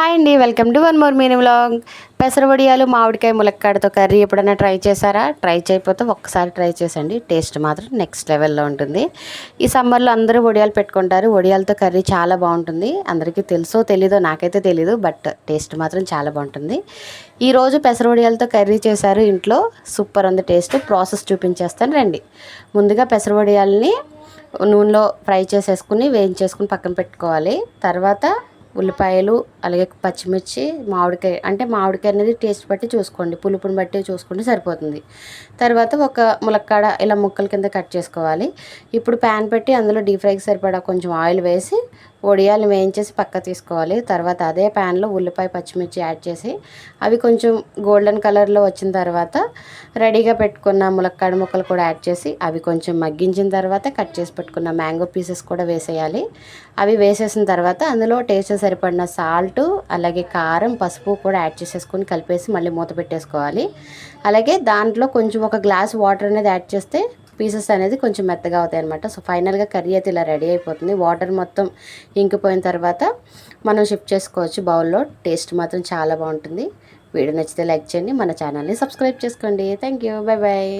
Hi అండి, welcome to one more mini vlog. పెసర వడియాలు మామిడికాయ ములక్కాడతో కర్రీ ఎప్పుడైనా ట్రై చేశారా? ట్రై చేయకపోతే ఒక్కసారి ట్రై చేసండి. టేస్ట్ మాత్రం నెక్స్ట్ లెవెల్లో ఉంటుంది. ఈ సమ్మర్లో అందరూ వడియాలు పెట్టుకుంటారు. వడియాలతో కర్రీ చాలా బాగుంటుంది. అందరికీ తెలుసో తెలీదో నాకైతే తెలీదు, బట్ టేస్ట్ మాత్రం చాలా బాగుంటుంది. ఈరోజు పెసర వడియాలతో కర్రీ చేశారు ఇంట్లో. సూపర్ ఉంది టేస్ట్. ప్రాసెస్ చూపించేస్తాను రండి. ముందుగా పెసర వడియాలని నూనెలో ఫ్రై చేసేసుకుని వేయించేసుకుని పక్కన పెట్టుకోవాలి. తర్వాత ఉల్లిపాయలు, అలాగే పచ్చిమిర్చి, మామిడికాయ అనేది టేస్ట్ బట్టి చూసుకోండి, పులుపుని బట్టి చూసుకుంటే సరిపోతుంది. తర్వాత ఒక ములక్కాడ ఇలా ముక్కల కింద కట్ చేసుకోవాలి. ఇప్పుడు ప్యాన్ పెట్టి అందులో డీప్ ఫ్రైకి సరిపడా కొంచెం ఆయిల్ వేసి వడియాలు వేయించేసి పక్క తీసుకోవాలి. తర్వాత అదే ప్యాన్లో ఉల్లిపాయ, పచ్చిమిర్చి యాడ్ చేసి అవి కొంచెం గోల్డెన్ కలర్లో వచ్చిన తర్వాత రెడీగా పెట్టుకున్న ములక్కాడ ముక్కలు కూడా యాడ్ చేసి అవి కొంచెం మగ్గించిన తర్వాత కట్ చేసి పెట్టుకున్న మ్యాంగో పీసెస్ కూడా వేసేయాలి. అవి వేసేసిన తర్వాత అందులో టేస్ట్ సరిపడిన సాల్ట్, అలాగే కారం, పసుపు కూడా యాడ్ చేసేసుకొని కలిపేసి మళ్ళీ మూత పెట్టేసుకోవాలి. అలాగే దాంట్లో కొంచెం ఒక గ్లాస్ వాటర్ అనేది యాడ్ చేస్తే పీసెస్ అనేది కొంచెం మెత్తగా అవుతాయి అనమాట. సో ఫైనల్గా కర్రీ అయితే ఇలా రెడీ అయిపోతుంది. వాటర్ మొత్తం ఇంకిపోయిన తర్వాత మనం షిఫ్ట్ చేసుకోవచ్చు బౌల్లో. టేస్ట్ మాత్రం చాలా బాగుంటుంది. వీడియో నచ్చితే లైక్ చేయండి, మన ఛానల్ని సబ్స్క్రైబ్ చేసుకోండి. Thank you, bye bye.